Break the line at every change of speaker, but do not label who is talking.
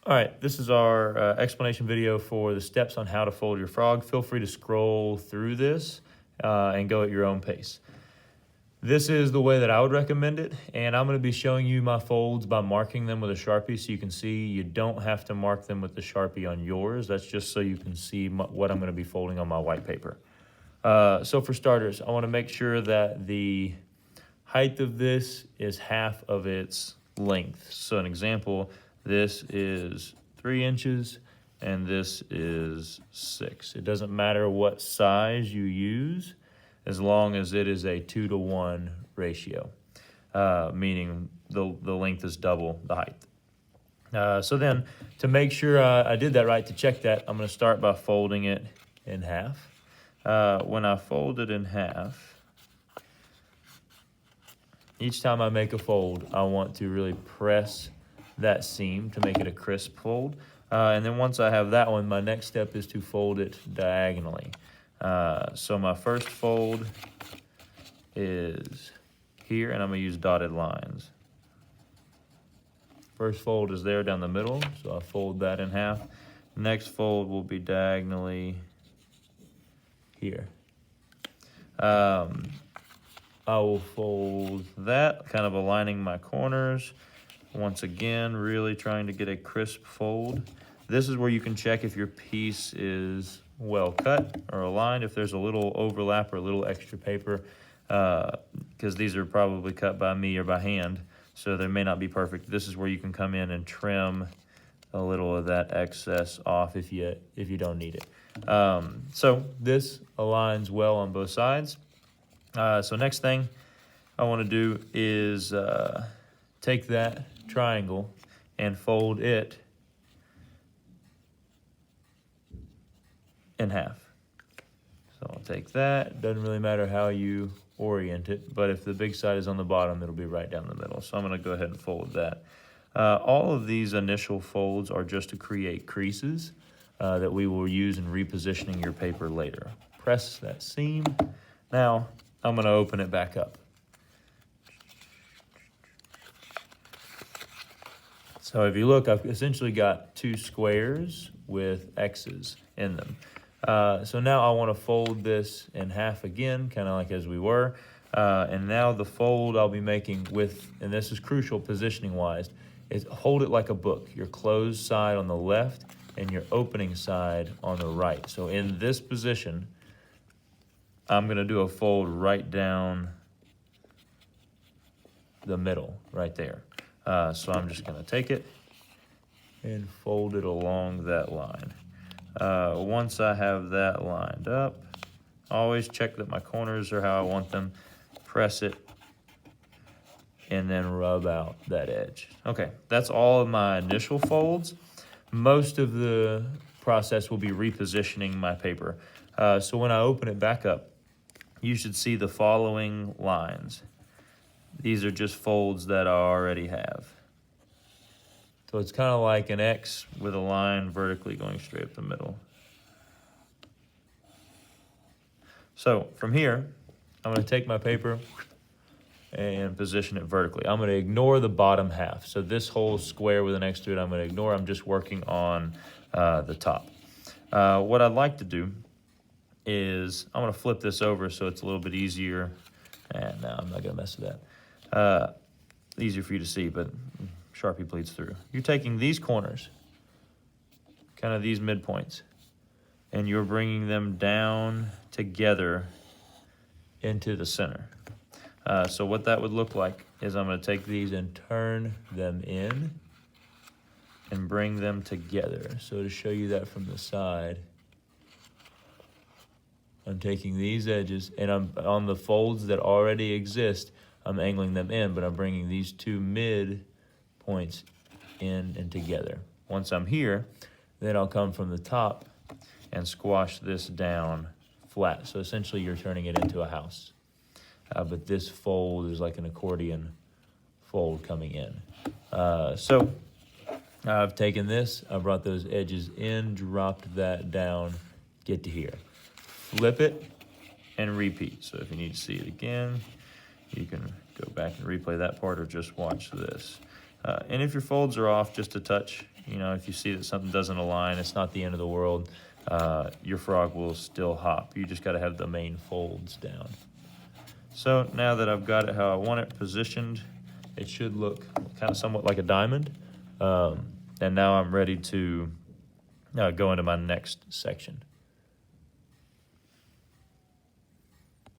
All right, this is our explanation video for the steps on how to fold your frog. Feel free to scroll through this and go at your own pace. This is the way that I would recommend it, and I'm going to be showing you my folds by marking them with a Sharpie so you can see. You don't have to mark them with the Sharpie on yours. That's just so you can see what I'm going to be folding on my white paper. So for starters, I want to make sure that the height of this is half of its length. So an example, this is 3 inches and this is 6. It doesn't matter what size you use as long as it is a 2-to-1 ratio, meaning the length is double the height. So then to make sure I did that right, to check that, I'm going to start by folding it in half. When I fold it in half, each time I make a fold, I want to really press that seam to make it a crisp fold. And then once I have that one, my next step is to fold it diagonally. So my first fold is here, and I'm going to use dotted lines. First fold is there down the middle, so I fold that in half. Next fold will be diagonally here. I will fold that, kind of aligning my corners. Once again, really trying to get a crisp fold. This is where you can check if your piece is well cut or aligned, if there's a little overlap or a little extra paper, because these are probably cut by me or by hand, so they may not be perfect. This is where you can come in and trim a little of that excess off if you don't need it. So this aligns well on both sides. So next thing I want to do is take that triangle and fold it in half. So I'll take that. Doesn't really matter how you orient it, but if the big side is on the bottom, it'll be right down the middle. So I'm going to go ahead and fold that. All of these initial folds are just to create creases that we will use in repositioning your paper later. Press that seam. Now I'm going to open it back up. So if you look, I've essentially got 2 squares with X's in them. So now I want to fold this in half again, kind of like as we were. And now the fold I'll be making with, and this is crucial positioning wise, is hold it like a book. Your closed side on the left and your opening side on the right. So in this position, I'm going to do a fold right down the middle, right there. So I'm just going to take it and fold it along that line. Once I have that lined up, always check that my corners are how I want them. Press it and then rub out that edge. Okay, that's all of my initial folds. Most of the process will be repositioning my paper. So when I open it back up, you should see the following lines. These are just folds that I already have. So it's kind of like an X with a line vertically going straight up the middle. So from here, I'm going to take my paper and position it vertically. I'm going to ignore the bottom half. So this whole square with an X to it, I'm going to ignore. I'm just working on the top. What I'd like to do is I'm going to flip this over so it's a little bit easier. And no, I'm not going to mess with that. Easier for you to see, but Sharpie bleeds through. You're taking these corners, kind of these midpoints, and you're bringing them down together into the center. So what that would look like is I'm going to take these and turn them in and bring them together. So to show you that from the side, I'm taking these edges, and I'm on the folds that already exist, I'm angling them in, but I'm bringing these 2 mid points in and together. Once I'm here, then I'll come from the top and squash this down flat. So essentially you're turning it into a house. But this fold is like an accordion fold coming in. So I've taken this, I brought those edges in, dropped that down, get to here. Flip it and repeat. So if you need to see it again, you can go back and replay that part or just watch this. And if your folds are off just a touch, You know, if you see that something doesn't align, it's not the end of the world. Your frog will still hop. You just got to have the main folds down. So now that I've got it how I want it positioned, it should look kind of somewhat like a diamond. And now I'm ready to go into my next section.